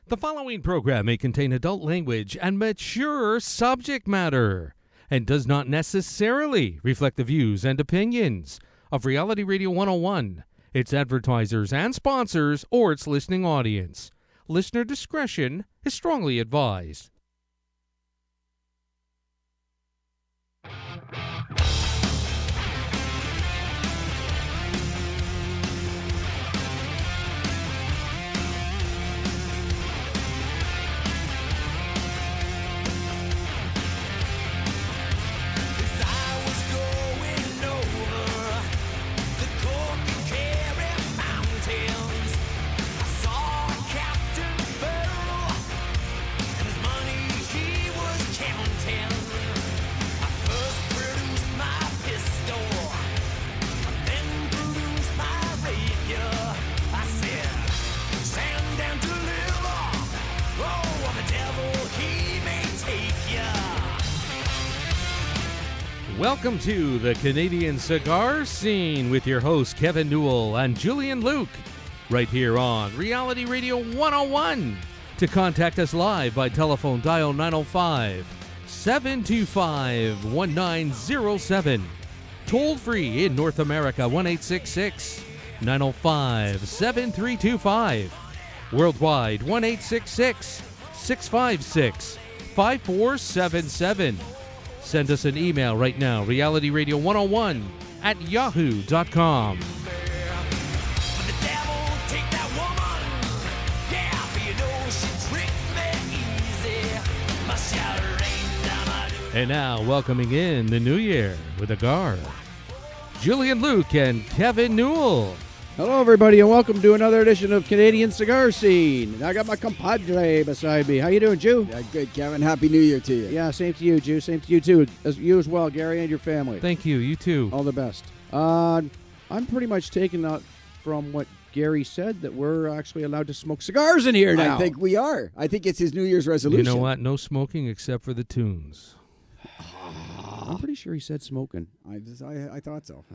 The following program may contain adult language and mature subject matter and does not necessarily reflect the views and opinions of Reality Radio 101, its advertisers and sponsors, or its listening audience. Listener discretion is strongly advised. Welcome to the Canadian Cigar Scene with your hosts Kevin Newell and Julian Luke, right here on Reality Radio 101. To contact us live by telephone, dial 905-725-1907. Toll free in North America, 1-866-905-7325. Worldwide, 1-866-656-5477. Send us an email right now, realityradio101@yahoo.com. And now, welcoming in the new year with a cigar, Julian Luke and Kevin Newell. Hello, everybody, and welcome to another edition of Canadian Cigar Scene. I got my compadre beside me. How you doing, Jew? Yeah, good, Kevin. Happy New Year to you. Yeah, same to you, Jew. Same to you, too. You as well, Gary, and your family. Thank you. You too. All the best. I'm pretty much taking out from what Gary said that we're actually allowed to smoke cigars in here now. I think we are. I think it's his New Year's resolution. You know what? No smoking except for the tunes. I'm pretty sure he said smoking. I thought so.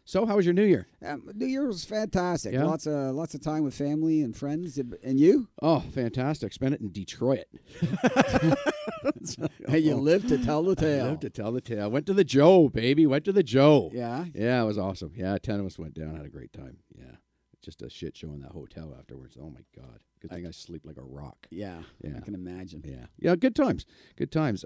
So, how was your New Year? New Year was fantastic. Yeah? Lots of time with family and friends. And you? Oh, fantastic. Spent it in Detroit. Hey, you lived to tell the tale. I lived to tell the tale. Went to the Joe, baby. Went to the Joe. Yeah? Yeah, it was awesome. Yeah, 10 of us went down. Had a great time. Yeah. Just a shit show in that hotel afterwards. Oh, my God. Good thing I sleep like a rock. Yeah. I can imagine. Yeah. Yeah, good times. Good times.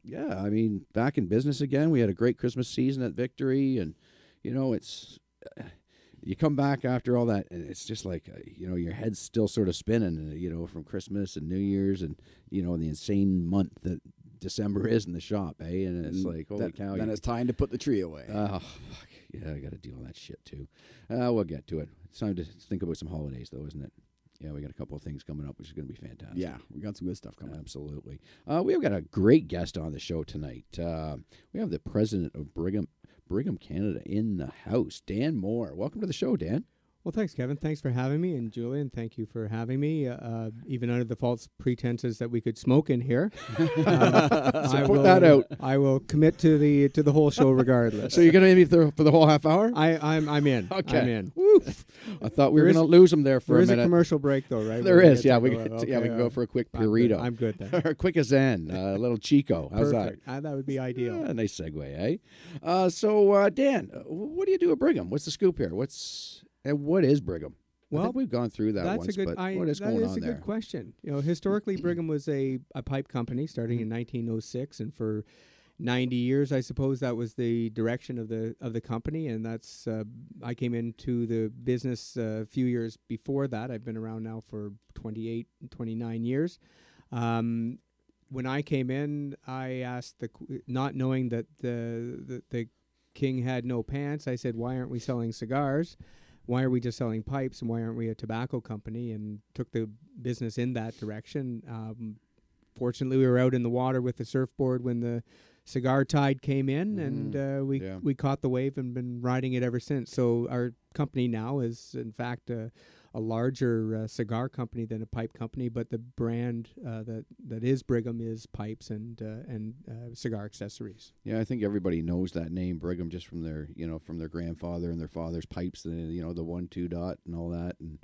Yeah, I mean, back in business again. We had a great Christmas season at Victory, and you know, it's you come back after all that, and it's just like your head's still sort of spinning, from Christmas and New Year's, and the insane month that December is in the shop, eh? And it's like, holy cow! Then it's time to put the tree away. Oh, fuck. Yeah, I got to deal with that shit too. We'll get to it. It's time to think about some holidays, though, isn't it? Yeah, we got a couple of things coming up, which is going to be fantastic. Yeah, we got some good stuff coming up. Absolutely. We have got a great guest on the show tonight. We have the President of Brigham Canada in the house, Dan Moore. Welcome to the show, Dan. Well, thanks, Kevin. Thanks for having me. And Julian, thank you for having me, even under the false pretenses that we could smoke in here. Put that out. I will commit to the whole show regardless. So you're going to aim for the whole half hour? I'm in. Okay. I'm in. Woof. I thought we were going to lose them there for a minute. There is a commercial break, though, right? There is, yeah. We can go for a quick burrito. I'm good then. Or a quick Zen, a little Chico. How's Perfect. That would be ideal. Nice segue, eh? So, Dan, what do you do at Brigham? What's the scoop here? What is Brigham? Well, I think we've gone through that once, but what is going on there? That is a good question. Historically, Brigham was a pipe company starting in 1906, and for 90 years, I suppose that was the direction of the company, and that's I came into the business a few years before that. I've been around now for 29 years. When I came in, I asked not knowing that the king had no pants, I said, "Why aren't we selling cigars? Why are we just selling pipes, and why aren't we a tobacco company?" And took the business in that direction. Fortunately, we were out in the water with the surfboard when the cigar tide came in, and we caught the wave and been riding it ever since. So our company now is, in fact, a larger cigar company than a pipe company, but the brand that is Brigham is pipes and cigar accessories. Yeah, I think everybody knows that name Brigham just from their from their grandfather and their father's pipes. The 1-2 dot and all that, and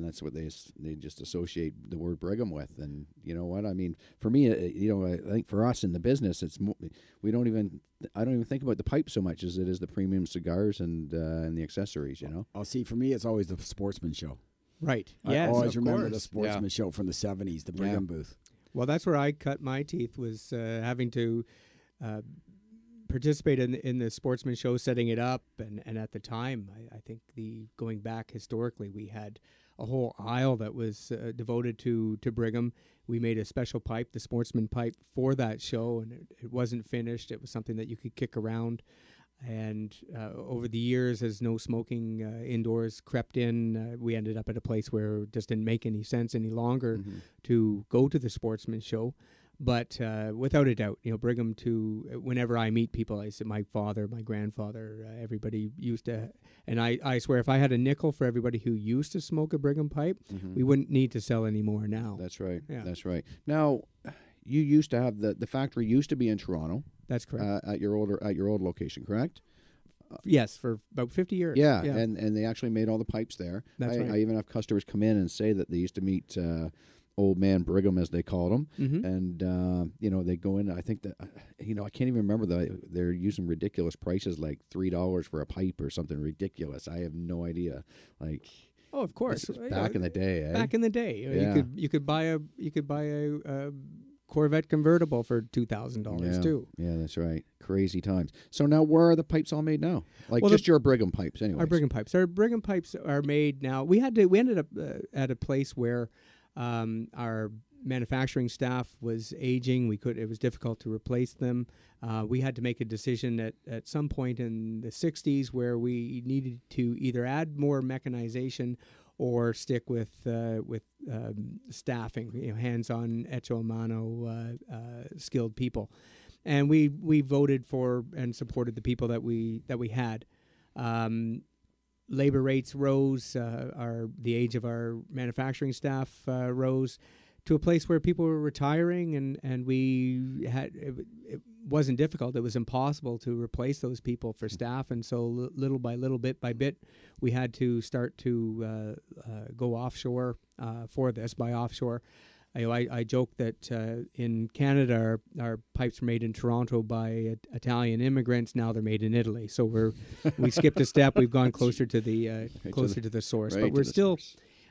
that's what they just associate the word Brigham with. And you know what I mean? For me, I think for us in the business, I don't even think about the pipe so much as it is the premium cigars and the accessories. I'll see. For me, it's always the Sportsman Show. Right. I Yes, always of remember the course. Sportsman Show from the 70s, the Brigham booth. Well, that's where I cut my teeth, was having to participate in the Sportsman Show, setting it up. And at the time, I think going back historically, we had a whole aisle that was devoted to Brigham. We made a special pipe, the Sportsman pipe, for that show, and it wasn't finished. It was something that you could kick around. And over the years, as no smoking indoors crept in, we ended up at a place where it just didn't make any sense any longer to go to the Sportsman Show. But without a doubt, Brigham, whenever I meet people, I say my father, my grandfather, everybody used to, and I swear if I had a nickel for everybody who used to smoke a Brigham pipe, we wouldn't need to sell any more now. That's right. Yeah. That's right. Now, you used to have the factory used to be in Toronto. That's correct. At your old location, correct? Yes, for about 50 years. Yeah. And they actually made all the pipes there. That's right. I even have customers come in and say that they used to meet Old Man Brigham, as they called him, and they go in. I think that I can't even remember they're using ridiculous prices, like $3 for a pipe or something ridiculous. I have no idea. Like, oh, of course, back in the day. Back in the day, Yeah. you could buy a Corvette convertible for $2,000 too. Yeah, that's right. Crazy times. So now, where are the pipes all made now? Like, Well, just your Brigham pipes, anyway. Our Brigham pipes are made now. We ended up at a place where our manufacturing staff was aging. It was difficult to replace them. We had to make a decision at some point in the 60s where we needed to either add more mechanization or stick with staffing, hands-on echo a mano skilled people, and we voted for and supported the people that we had. Labor rates rose. The age of our manufacturing staff rose to a place where people were retiring, and we had it wasn't difficult. It was impossible to replace those people for staff, and so little by little, bit by bit, we had to start to go offshore for this. By offshore, I joke that in Canada our pipes were made in Toronto by Italian immigrants. Now they're made in Italy. So we skipped a step. We've gone closer to the source, but we're still.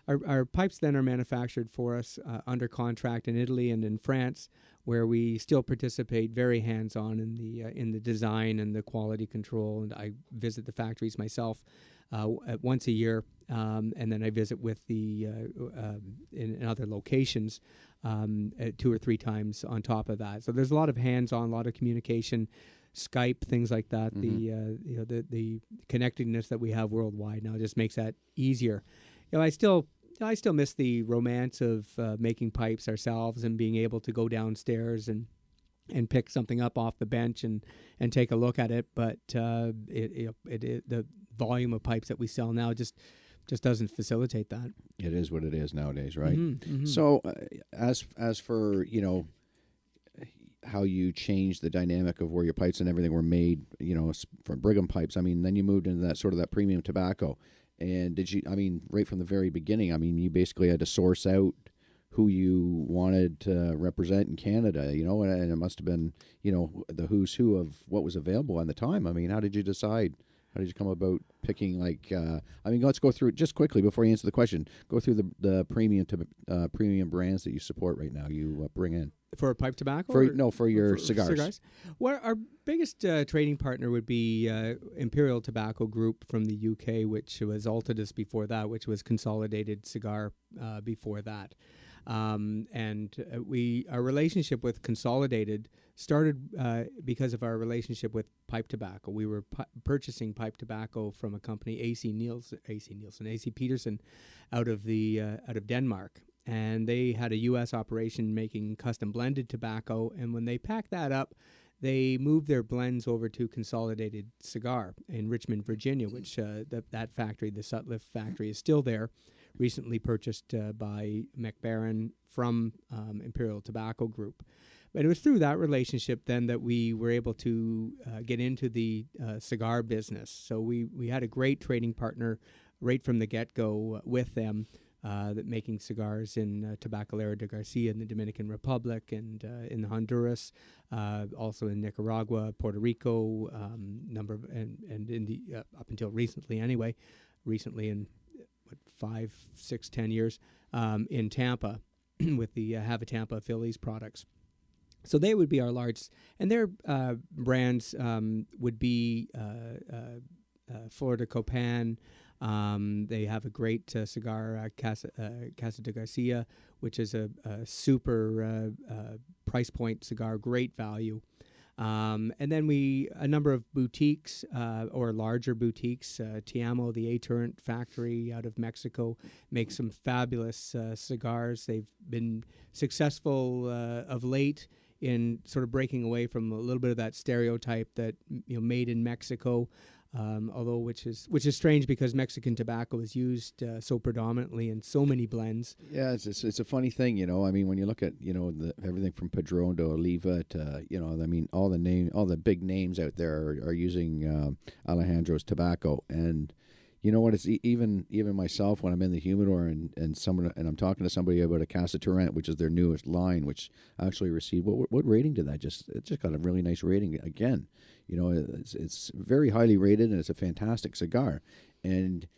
Our pipes then are manufactured for us under contract in Italy and in France, where we still participate very hands-on in the design and the quality control. And I visit the factories myself once a year, and then I visit with in other locations 2 or 3 times on top of that. So there's a lot of hands-on, a lot of communication, Skype, things like that. The connectedness that we have worldwide now just makes that easier. I still miss the romance of making pipes ourselves and being able to go downstairs and pick something up off the bench and take a look at it. But the volume of pipes that we sell now just doesn't facilitate that. It is what it is nowadays, right? Mm-hmm. So as for how you changed the dynamic of where your pipes and everything were made, from Brigham pipes. I mean, then you moved into that premium tobacco. And right from the very beginning, you basically had to source out who you wanted to represent in Canada, and it must have been, the who's who of what was available at the time. How did you decide? How did you come about picking, let's go through it just quickly before you answer the question. Go through the premium brands that you support right now, you bring in. For pipe tobacco? For your cigars. Well, our biggest trading partner would be Imperial Tobacco Group from the UK, which was Altadis before that, which was Consolidated Cigar before that. Our relationship with Consolidated started because of our relationship with pipe tobacco. We were purchasing pipe tobacco from a company, AC Peterson, out of Denmark. And they had a U.S. operation making custom blended tobacco. And when they packed that up, they moved their blends over to Consolidated Cigar in Richmond, Virginia, which that factory, the Sutliff factory, is still there, recently purchased by McBaron from Imperial Tobacco Group. But it was through that relationship then that we were able to get into the cigar business. So we had a great trading partner right from the get-go with them, that making cigars in Tabacalera de Garcia in the Dominican Republic and in Honduras, also in Nicaragua, Puerto Rico, and in the up until recently anyway, recently in 5, 6, 10 years, in Tampa with the Have a Tampa Phillies products. So they would be our largest, and their brands would be Florida Copan. They have a great cigar, Casa de Garcia, which is a super price point cigar, great value. And then a number of boutiques or larger boutiques. Tiamo, the A-Turrent factory out of Mexico, makes some fabulous cigars. They've been successful of late in sort of breaking away from a little bit of that stereotype that made in Mexico. Although which is strange because Mexican tobacco is used so predominantly in so many blends. Yeah, it's a funny thing, I mean, when you look at everything from Padron to Oliva to I mean, all the big names out there are using Alejandro's tobacco, and you know what? It's even myself when I'm in the humidor and I'm talking to somebody about a Casa Torrent, which is their newest line, which actually received what rating did that? It just got a really nice rating again. It's very highly rated, and it's a fantastic cigar. And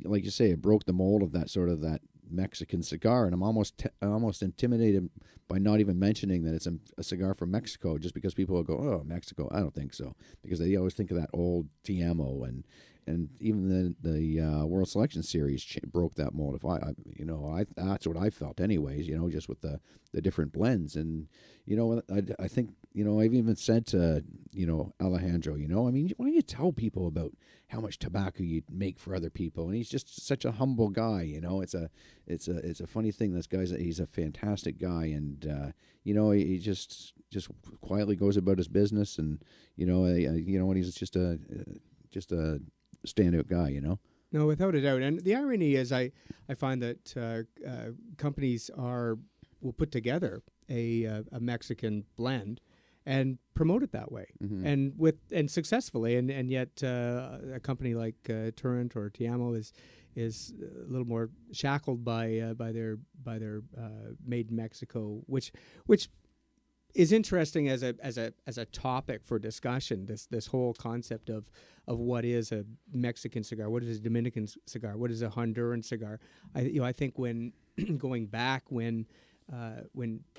like you say, it broke the mold of that Mexican cigar, and I'm almost intimidated by not even mentioning that it's a cigar from Mexico, just because people will go, "Oh, Mexico." I don't think so, because they always think of that old Tiamo, and even the World Selection Series broke that mold. That's what I felt, anyways. Just with the different blends, and I think I've even said to Alejandro, I mean, why don't you tell people about how much tobacco you make for other people? And he's just such a humble guy. It's a funny thing. He's a fantastic guy, and he just quietly goes about his business, and and he's just a standout guy, No, without a doubt. And the irony is, I find that companies will put together a Mexican blend and promote it that way, and successfully, and yet a company like Torrent or Tiamo is a little more shackled by their made in Mexico, which is interesting as a topic for discussion. This whole concept of what is a Mexican cigar, what is a Dominican cigar, what is a Honduran cigar. I think when going back when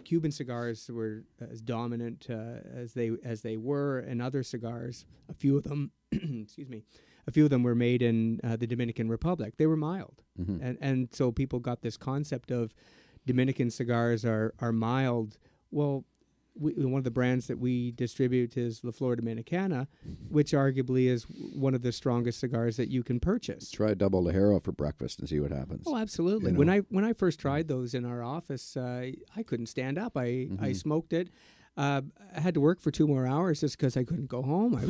Cuban cigars were as dominant as they were, and other cigars, a few of them, a few of them were made in the Dominican Republic. They were mild, and so people got this concept of Dominican cigars are mild. Well, one of the brands that we distribute is La Flor Dominicana, which arguably is one of the strongest cigars that you can purchase. Try a double Ligero for breakfast and see what happens. Oh, absolutely. When I first tried those in our office, I couldn't stand up. I smoked it. I had to work for 2 more hours just because I couldn't go home. I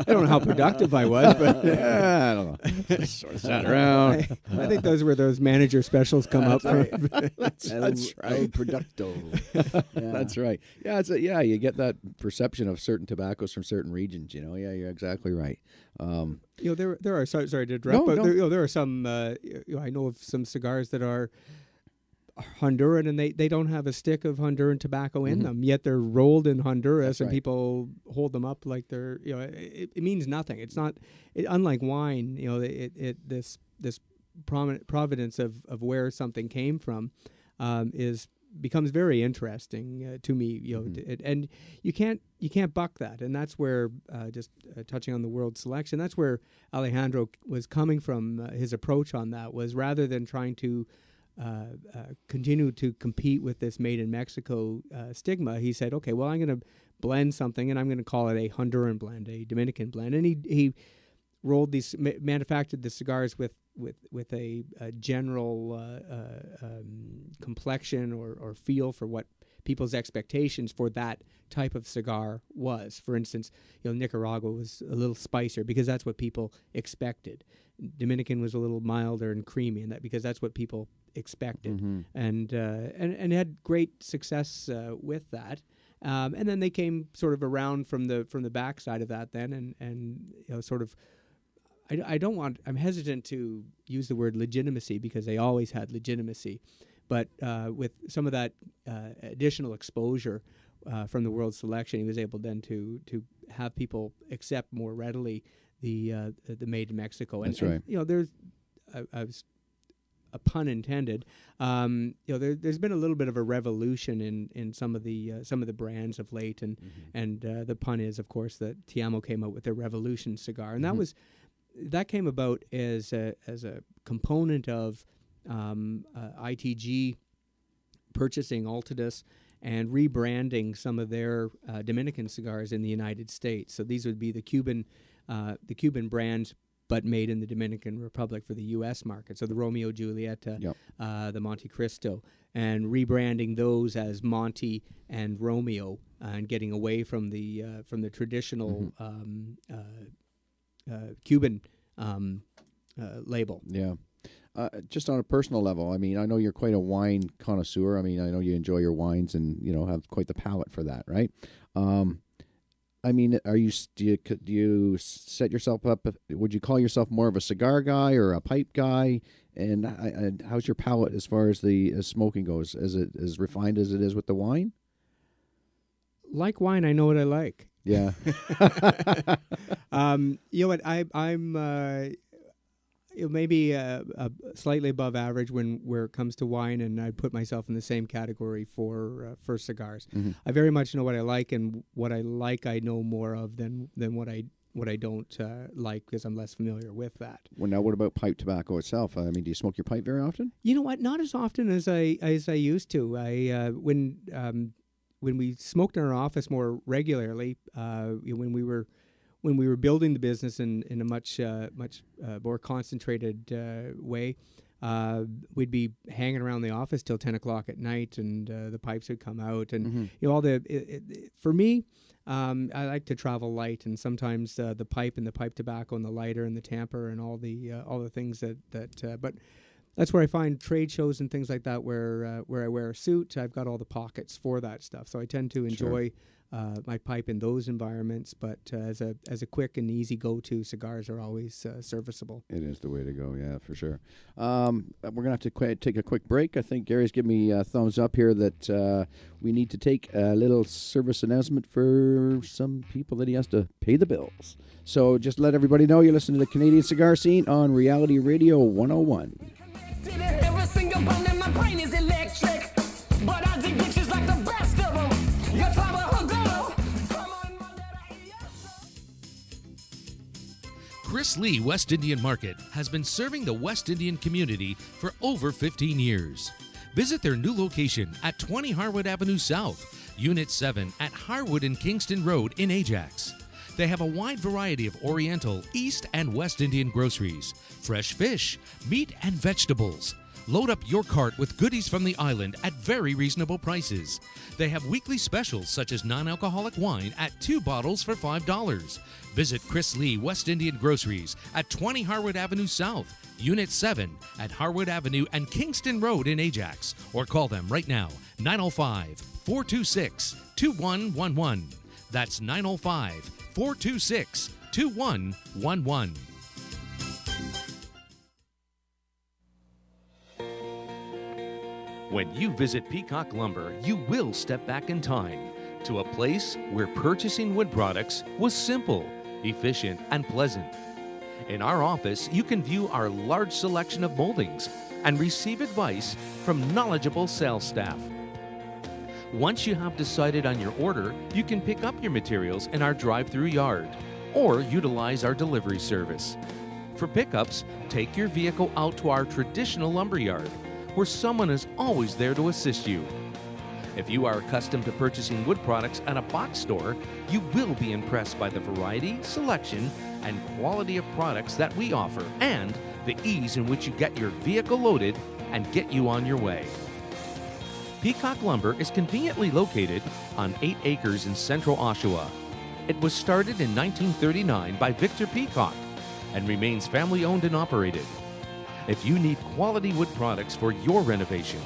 don't know how productive I was, but I don't know. Just sort of sat around. I think those were those manager specials come up. That's right. Producto. Yeah. That's right. Yeah, you get that perception of certain tobaccos from certain regions. Yeah, you're exactly right. There are sorry to interrupt, but there are some. I know of some cigars that are Honduran, and they don't have a stick of Honduran tobacco in them, yet they're rolled in Honduras. That's and right. People hold them up like they're, it means nothing. It's not, unlike wine, this provenance of where something came from becomes very interesting to me, and you can't buck that. And that's where, touching on the world selection, that's where Alejandro was coming from. His approach on that was, rather than trying to continue to compete with this made in Mexico stigma, he said, okay, well, I'm going to blend something, and I'm going to call it a Honduran blend, a Dominican blend. And he manufactured the cigars with a general complexion or feel for what people's expectations for that type of cigar was. For instance, Nicaragua was a little spicier because that's what people expected. Dominican was a little milder and creamy, and that because that's what people expected, and had great success with that. And then they came sort of around from the backside of that then, and sort of. I'm hesitant to use the word legitimacy because they always had legitimacy, but with some of that additional exposure from the World Selection, he was able then to have people accept more readily the made in Mexico. That's right. And there's I was a pun intended. There's been a little bit of a revolution in some of the brands of late, and the pun is, of course, that Tiamo came out with their Revolution cigar, and that came about as a component of ITG purchasing Altadis and rebranding some of their Dominican cigars in the United States. So these would be the Cuban brands, but made in the Dominican Republic for the U.S. market. So the Romeo Julieta, the Monte Cristo, and rebranding those as Monte and Romeo, and getting away from the traditional Cuban label. Yeah. Just on a personal level, I mean, I know you're quite a wine connoisseur. I mean, I know you enjoy your wines and, have quite the palate for that, right? I mean, do you set yourself up? Would you call yourself more of a cigar guy or a pipe guy? And how's your palate as far as the smoking goes? Is it as refined as it is with the wine? Like wine, I know what I like. Yeah. You know what? I'm maybe slightly above average where it comes to wine, and I put myself in the same category for cigars. I very much know what I like, and what I like I know more of than what I don't like, because I'm less familiar with that. Well, now what about pipe tobacco itself? I mean, do you smoke your pipe very often? You know what? Not as often as I used to. When we smoked in our office more regularly, when we were building the business in a much more concentrated way, we'd be hanging around the office till 10 o'clock at night, and the pipes would come out, and for me, I like to travel light, and sometimes the pipe and the pipe tobacco and the lighter and the tamper and all the things but that's where I find trade shows and things like that where I wear a suit. I've got all the pockets for that stuff, so I tend to enjoy my pipe in those environments. But as a quick and easy go-to, cigars are always serviceable. It is the way to go, yeah, for sure. We're gonna have to take a quick break. I think Gary's giving me a thumbs up here that we need to take a little service announcement for some people that he has to pay the bills. So just let everybody know you're listening to the Canadian Cigar Scene on Reality Radio 101. Every single bone in my brain is electric, but I dig bitches like the best of them. Your father, come on, my daddy, Chris Lee West Indian Market has been serving the West Indian community for over 15 years. Visit their new location at 20 Harwood Avenue South, Unit 7 at Harwood and Kingston Road in Ajax. They have a wide variety of Oriental, East, and West Indian groceries, fresh fish, meat, and vegetables. Load up your cart with goodies from the island at very reasonable prices. They have weekly specials such as non-alcoholic wine at 2 bottles for $5. Visit Chris Lee West Indian Groceries at 20 Harwood Avenue South, Unit 7 at Harwood Avenue and Kingston Road in Ajax, or call them right now, 905-426-2111. That's 905-426-2111. When you visit Peacock Lumber, you will step back in time to a place where purchasing wood products was simple, efficient, and pleasant. In our office, you can view our large selection of moldings and receive advice from knowledgeable sales staff. Once you have decided on your order, you can pick up your materials in our drive-through yard or utilize our delivery service. For pickups, take your vehicle out to our traditional lumber yard, where someone is always there to assist you. If you are accustomed to purchasing wood products at a box store, you will be impressed by the variety, selection, and quality of products that we offer, and the ease in which you get your vehicle loaded and get you on your way. Peacock Lumber is conveniently located on 8 acres in central Oshawa. It was started in 1939 by Victor Peacock and remains family-owned and operated. If you need quality wood products for your renovation,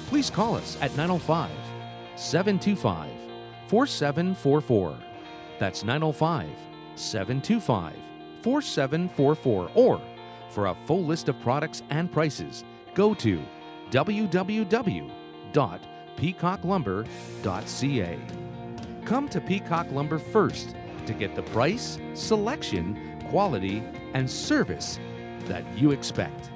please call us at 905-725-4744. That's 905-725-4744. Or for a full list of products and prices, go to www.peacocklumber.ca. Come to Peacock Lumber first to get the price, selection, quality, and service that you expect.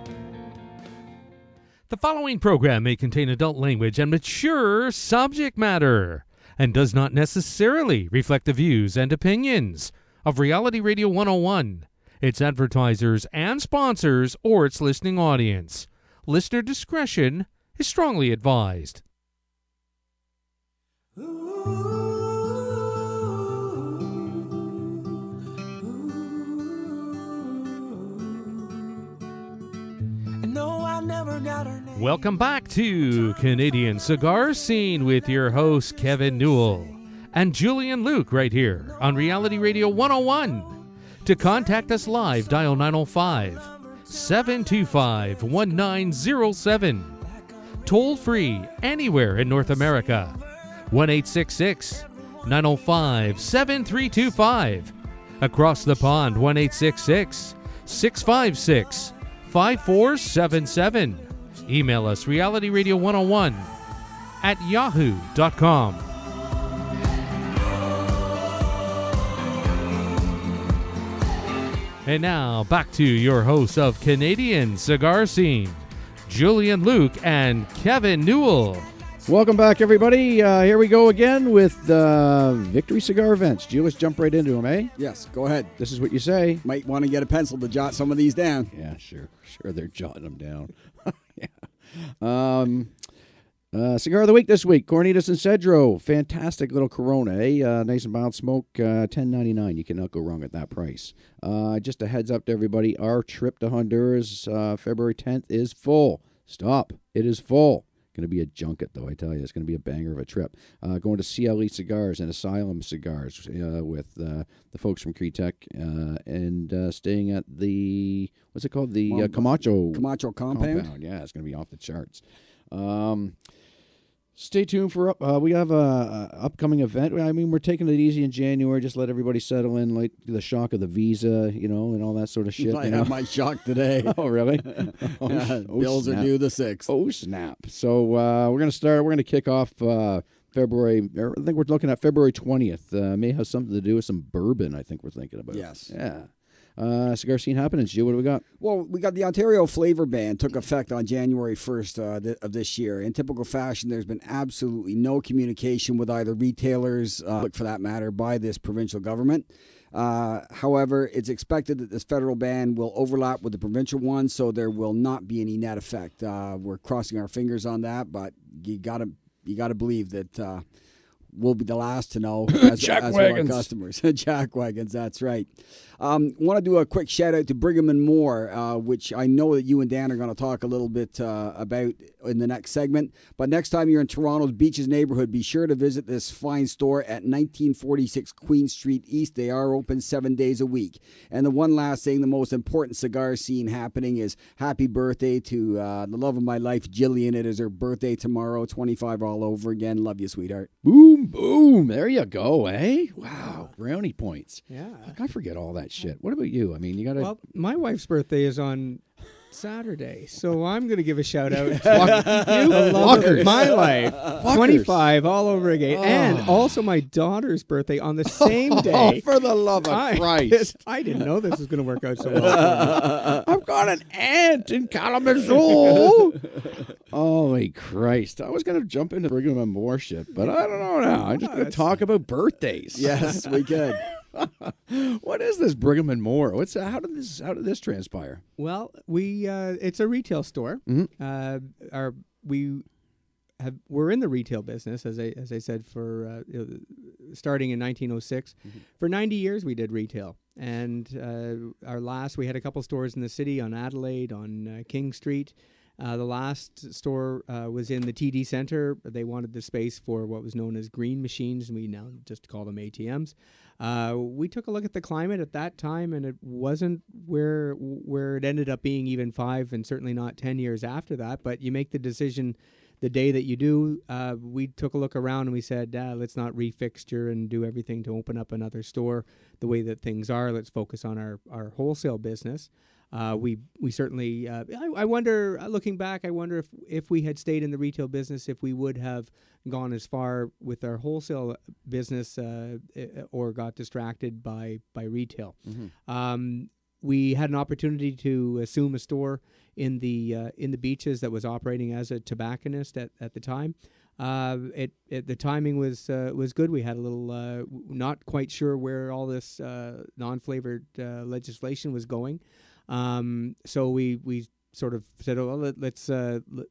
The following program may contain adult language and mature subject matter and does not necessarily reflect the views and opinions of Reality Radio 101, its advertisers and sponsors, or its listening audience. Listener discretion is strongly advised. Welcome back to Canadian Cigar Scene with your hosts Kevin Newell and Julian Luke right here on Reality Radio 101. To contact us live, dial 905-725-1907. Toll free anywhere in North America. 1-866-905-7325. Across the pond, 1-866-656-5477. Email us realityradio101 at yahoo.com. And now, back to your hosts of Canadian Cigar Scene, Julian Luke and Kevin Newell. Welcome back, everybody. Here we go again with Victory Cigar Events. Julius, jump right into them, eh? Yes, go ahead. This is what you say. Might want to get a pencil to jot some of these down. Yeah, sure, they're jotting them down. Yeah. Cigar of the week this week, Cornitas and Cedro. Fantastic little Corona, eh? Nice and mild smoke, $10.99. You cannot go wrong at that price. Just a heads up to everybody, our trip to Honduras, February 10th, is full. Stop. It is full. Going to be a junket, though, I tell you. It's going to be a banger of a trip. Going to CLE Cigars and Asylum Cigars with the folks from Cretech and staying at the, what's it called? The Camacho Compound. Yeah, it's going to be off the charts. Stay tuned for we have a upcoming event. I mean, we're taking it easy in January. Just let everybody settle in, like the shock of the visa, and all that sort of shit. I have my shock today. Oh, really? Bills are due the 6th. Oh, snap. So we're going to kick off February, I think we're looking at February 20th. May have something to do with some bourbon, I think we're thinking about. Yes. Yeah. Cigar Scene happenings. Gio, what do we got? Well, we got the Ontario flavor ban took effect on January 1st of this year. In typical fashion, there's been absolutely no communication with either retailers, for that matter, by this provincial government. However, it's expected that this federal ban will overlap with the provincial one, so there will not be any net effect. We're crossing our fingers on that, but you gotta believe that we'll be the last to know as our customers. Jack wagons, that's right. Want to do a quick shout out to Brigham and More, which I know that you and Dan are going to talk a little bit about in the next segment. But next time you're in Toronto's Beaches neighborhood, be sure to visit this fine store at 1946 Queen Street East. They are open 7 days a week. And the one last thing, the most important cigar scene happening is happy birthday to the love of my life, Jillian. It is her birthday tomorrow, 25 all over again. Love you, sweetheart. Boom, boom. There you go, eh? Wow. Brownie points. Yeah. I forget all that shit. What about you? I mean, you got to... Well, my wife's birthday is on Saturday, so I'm going to give a shout out to the love of my life. Fuckers. 25 all over again. Oh. And also my daughter's birthday on the same day. Oh, for the love of Christ. I didn't know this was going to work out so well. I've got an aunt in Kalamazoo. Holy Christ. I was going to jump into Brigham and More shit, but I don't know now. I'm just going to talk about birthdays. Yes, we could. What is this Brigham and More? How did this transpire? Well, it's a retail store. Mm-hmm. We're in the retail business, as I said, for starting in 1906. Mm-hmm. For 90 years, we did retail, and we had a couple stores in the city on Adelaide, on King Street. The last store was in the TD Center. They wanted the space for what was known as green machines, and we now just call them ATMs. We took a look at the climate at that time, and it wasn't where it ended up being even 5 and certainly not 10 years after that. But you make the decision the day that you do. We took a look around and we said, let's not refixture and do everything to open up another store the way that things are. Let's focus on our wholesale business. We certainly, I wonder, looking back, I wonder if we had stayed in the retail business, if we would have gone as far with our wholesale business or got distracted by retail. We had an opportunity to assume a store in the Beaches that was operating as a tobacconist at the time. The timing was good. We had a little not quite sure where all this non-flavored legislation was going. So we sort of said, oh,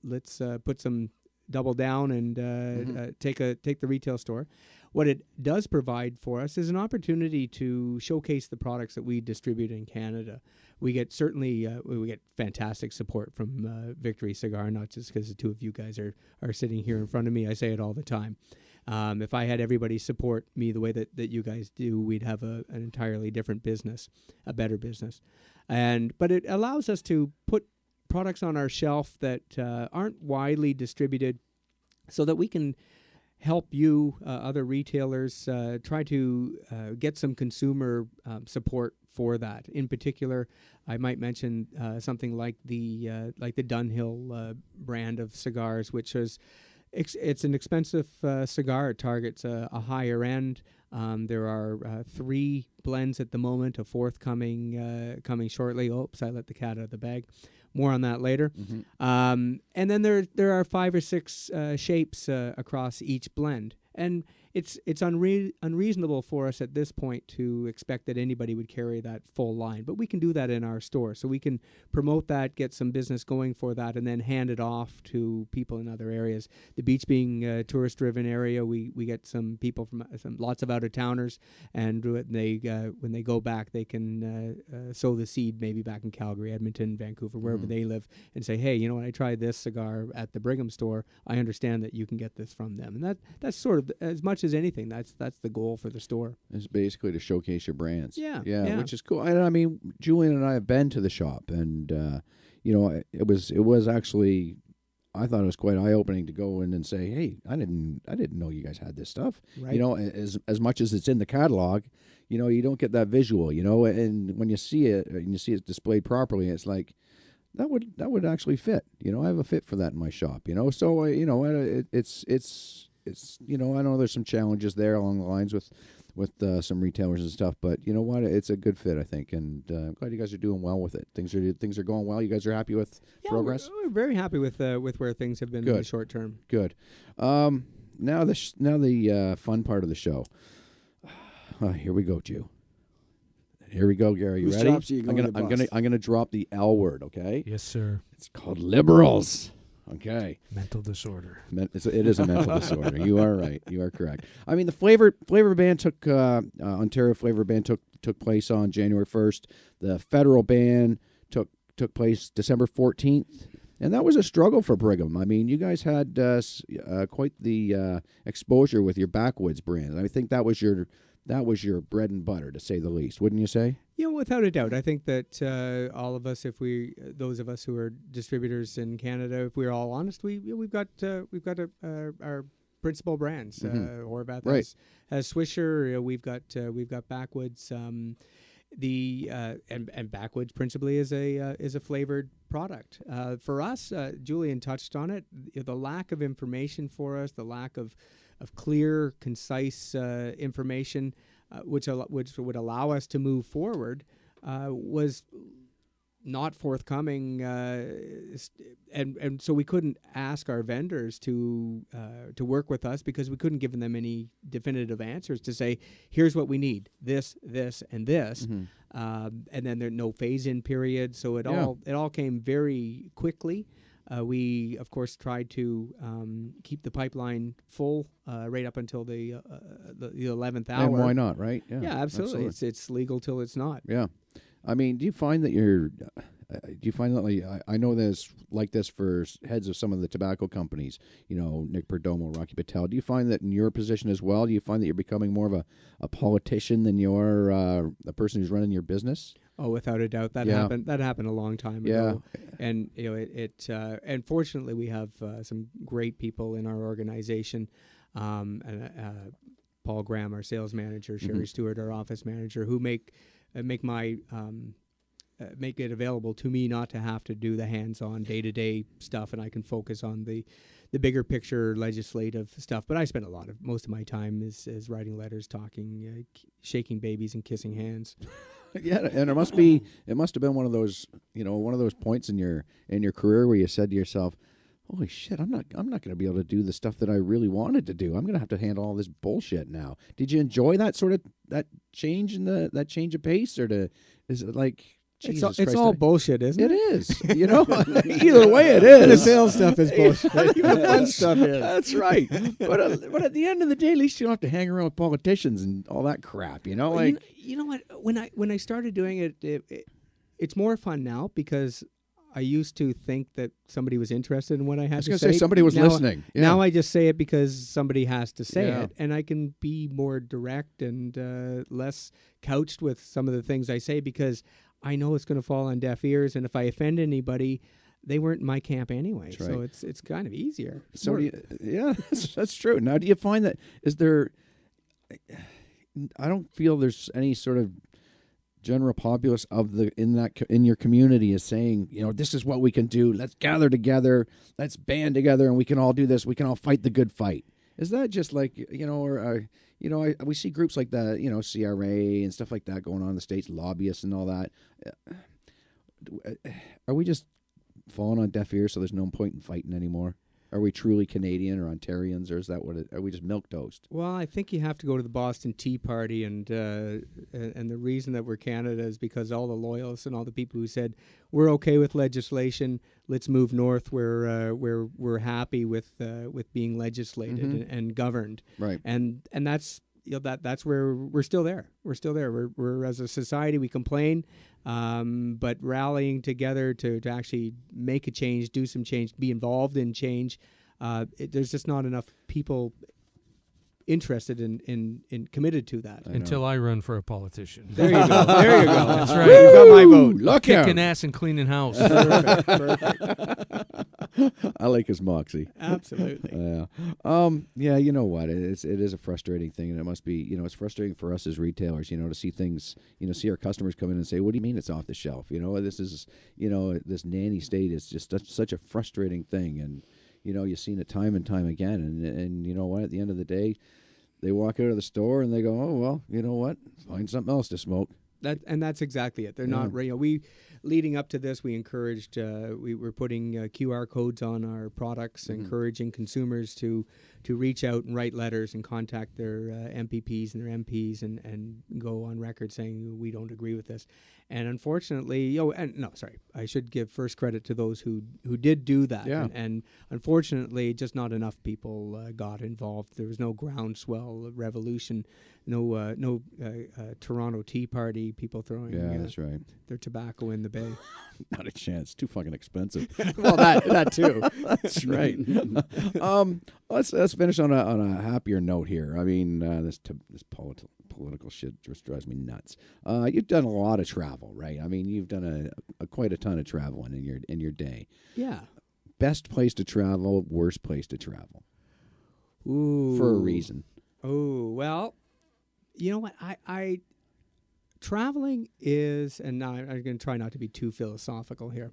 let's put some double down and take the retail store. What it does provide for us is an opportunity to showcase the products that we distribute in Canada. We get we get fantastic support from Victory Cigar, not just because the two of you guys are sitting here in front of me. I say it all the time. If I had everybody support me the way that you guys do, we'd have an entirely different business, a better business. But it allows us to put products on our shelf that aren't widely distributed so that we can help you, other retailers, try to get some consumer support for that. In particular, I might mention something like the Dunhill brand of cigars, which is it's an expensive cigar. It targets a higher end. There are 3 blends at the moment, a 4th coming shortly. Oops, I let the cat out of the bag. More on that later. And then there are 5 or 6 shapes across each blend. And it's unreasonable for us at this point to expect that anybody would carry that full line. But we can do that in our store. So we can promote that, get some business going for that, and then hand it off to people in other areas. The Beach being a tourist-driven area, we get some people from lots of out-of-towners, and when they go back, they can sow the seed maybe back in Calgary, Edmonton, Vancouver, wherever they live, and say, hey, you know what, I tried this cigar at the Brigham store. I understand that you can get this from them. And that's sort of, as much as anything, that's the goal for the store. It's basically to showcase your brands. Yeah. Which is cool. I mean, Julian and I have been to the shop, and it was actually, I thought it was quite eye opening to go in and say, hey, I didn't know you guys had this stuff. Right. As much as it's in the catalog, you don't get that visual. And when you see it and you see it displayed properly, it's like, that would actually fit. I have a fit for that in my shop. So it's I know there's some challenges there along the lines with some retailers and stuff, but you know what, it's a good fit, I think, and I'm glad you guys are doing well with it. Things are going well. You guys are happy with progress? We're very happy with where things have been in the short term. Good. Now the fun part of the show. Here we go, Jew. Here we go, Gary. You ready? I'm gonna drop the L word. Okay. Yes, sir. It's called liberals. Okay. Mental disorder. It is a mental disorder. You are right. You are correct. I mean, the flavor ban took Ontario flavor ban took place on January 1st. The federal ban took place December 14th, and that was a struggle for Brigham. I mean, you guys had quite the exposure with your backwoods brand. I think that was your bread and butter, to say the least, wouldn't you say? Yeah, without a doubt. I think that all of us, those of us who are distributors in Canada, if we're all honest, we've got our principal brands. Horvath has Swisher. We've got Backwoods. And Backwoods principally is a flavored product. For us, Julian touched on it. The lack of information for us, the lack of clear, concise information, which would allow us to move forward, was not forthcoming, and so we couldn't ask our vendors to work with us because we couldn't give them any definitive answers to say, here's what we need, this, and this, and then there's no phase-in period. So it all came very quickly. We, of course, tried to keep the pipeline full right up until the 11th hour. And why not, right? Yeah, absolutely. It's legal till it's not. Yeah. I mean, do you find that you're? Do you find that I know there's like this for heads of some of the tobacco companies, Nick Perdomo, Rocky Patel. Do you find that in your position as well? Do you find that you're becoming more of a politician than you are a person who's running your business? Oh, without a doubt, that happened. That happened a long time ago. And and fortunately, we have some great people in our organization. Paul Graham, our sales manager, Sherry Stewart, our office manager, who make it available to me not to have to do the hands-on day-to-day stuff, and I can focus on the bigger picture legislative stuff. But I spend most of my time is writing letters, talking, shaking babies, and kissing hands. Yeah, and it must have been one of those points in your career where you said to yourself, holy shit, I'm not going to be able to do the stuff that I really wanted to do. I'm going to have to handle all this bullshit now. Did you enjoy that change that change of pace, or is it like, Jesus it's all bullshit, isn't it? It is. Either way it is. The sales stuff is bullshit. Even the fun stuff is. That's right. But at the end of the day, at least you don't have to hang around with politicians and all that crap, you know what? When I started doing it, it's more fun now because I used to think that somebody was interested in what I had to say. I was going to say somebody was listening. Yeah. Now I just say it because somebody has to say it, and I can be more direct and less couched with some of the things I say because I know it's going to fall on deaf ears, and if I offend anybody, they weren't in my camp anyway. That's right. So it's kind of easier. So that's true. Now, do you find that I don't feel there's any sort of general populace in your community is saying, this is what we can do. Let's gather together. Let's band together, and we can all do this. We can all fight the good fight. Is that just like, we see groups like the, CRA and stuff like that going on in the States, lobbyists and all that. Are we just falling on deaf ears so there's no point in fighting anymore? Are we truly Canadian or Ontarians, or is that are we just milquetoast? Well, I think you have to go to the Boston Tea Party, and the reason that we're Canada is because all the loyalists and all the people who said we're okay with legislation, let's move north, where we're happy with being legislated and governed, right? And that's that's where we're still there. We're still there. We're as a society we complain, but rallying together to actually make a change, do some change, be involved in change. There's just not enough people interested in committed to that. Until I run for a politician. There you go. There you go. That's right. You got my vote. Look Kicking ass and cleaning house. Perfect. I like his moxie. Absolutely. Yeah. You know what? It is a frustrating thing, and it must be. It's frustrating for us as retailers. To see things. See our customers come in and say, "What do you mean it's off the shelf?" This is. This nanny state is just such a frustrating thing, and you've seen it time and time again, and you know what? At the end of the day, they walk out of the store and they go, "Oh well, you know what? Find something else to smoke." That's exactly it. They're not. We leading up to this, we encouraged. We were putting QR codes on our products, encouraging consumers to reach out and write letters and contact their MPPs and their MPs and go on record saying we don't agree with this. And unfortunately, I should give first credit to those who did do that. Yeah. And unfortunately, just not enough people got involved. There was no groundswell revolution, no Toronto Tea Party people throwing that's right. their tobacco in the bay. Not a chance. Too fucking expensive. Well, that too. That's right. Let's finish on a happier note here. I mean, this political shit just drives me nuts. You've done a lot of travel, right? I mean, you've done quite a ton of traveling in your day. Yeah. Best place to travel, worst place to travel. Ooh. For a reason. Oh, well, you know what? I traveling is, and now I'm going to try not to be too philosophical here.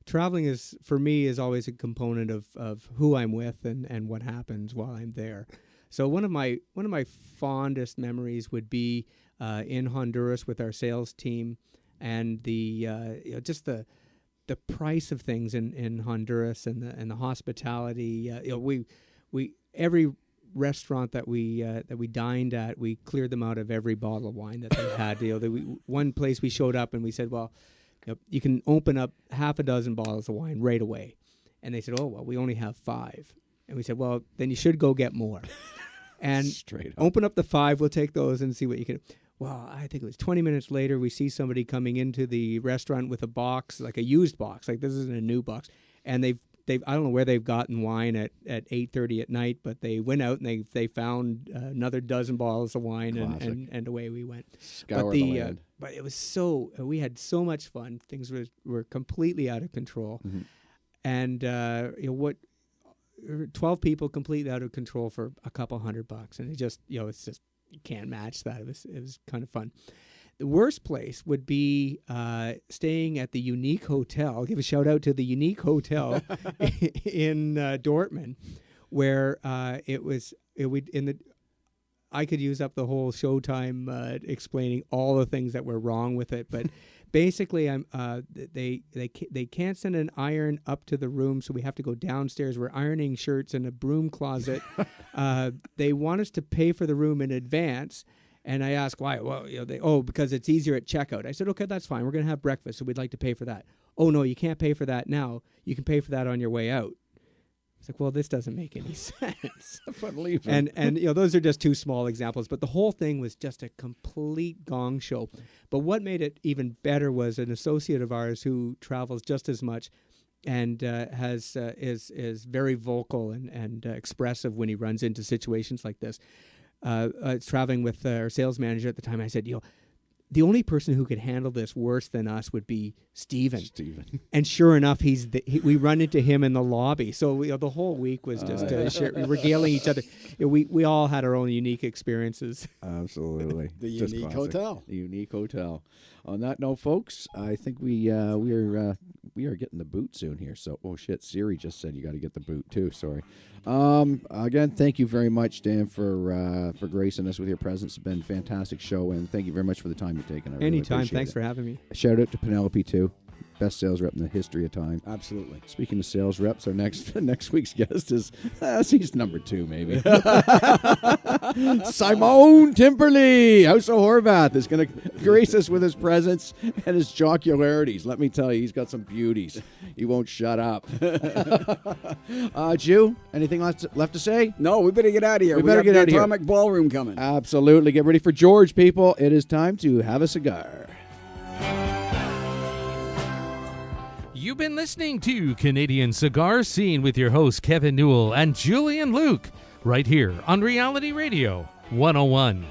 Traveling is, for me, is always a component of who I'm with and what happens while I'm there. So one of my fondest memories would be in Honduras with our sales team, and just the price of things in Honduras and the hospitality. We every restaurant that we dined at, we cleared them out of every bottle of wine that they had. One place we showed up and we said, well, you can open up half a dozen bottles of wine right away, and they said, oh well, we only have 5, and we said, well, then you should go get more. And Straight up. open up the 5. We'll take those and see what you can. Well, I think it was 20 minutes later, we see somebody coming into the restaurant with a box, like a used box. Like, this isn't a new box. And they've I don't know where they've gotten wine at 8:30 at night, but they went out and they found another dozen bottles of wine, and away we went. Scour the land. But it was we had so much fun. Things were completely out of control. Mm-hmm. And 12 people completely out of control for a couple $100, and it just, it's just, you can't match that. It was kind of fun. The worst place would be staying at the Unique Hotel. I'll give a shout out to the Unique Hotel in Dortmund, where I could use up the whole showtime explaining all the things that were wrong with it, but basically, they can't send an iron up to the room, so we have to go downstairs. We're ironing shirts in a broom closet. They want us to pay for the room in advance. And I asked why. Well, because it's easier at checkout. I said, okay, that's fine. We're going to have breakfast, so we'd like to pay for that. Oh, no, you can't pay for that now. You can pay for that on your way out. It's like, well, this doesn't make any sense. And those are just 2 small examples. But the whole thing was just a complete gong show. But what made it even better was an associate of ours who travels just as much and is very vocal and expressive when he runs into situations like this. I was traveling with our sales manager at the time. I said, the only person who could handle this worse than us would be Stephen. And sure enough, we run into him in the lobby. So the whole week was just regaling each other. We all had our own unique experiences. Absolutely. The Unique Hotel. The Unique Hotel. On that note, folks, I think we are getting the boot soon here. So, oh shit, Siri just said you got to get the boot too. Sorry. Again, thank you very much, Dan, for gracing us with your presence. It's been a fantastic show, and thank you very much for the time you've taken. Anytime. Thanks for having me. Shout out to Penelope too. Best sales rep in the history of time. Absolutely. Speaking of sales reps, our next week's guest is he's number 2 maybe. Simone Timperley, House of Horvath, is going to grace us with his presence and his jocularities. Let me tell you, he's got some beauties. He won't shut up. Jew, anything left to say? No, we better get out of here. We better get out of here. Atomic Ballroom coming. Absolutely. Get ready for George, people. It is time to have a cigar. You've been listening to Canadian Cigar Scene with your hosts Kevin Newell and Julian Luke, right here on Reality Radio 101.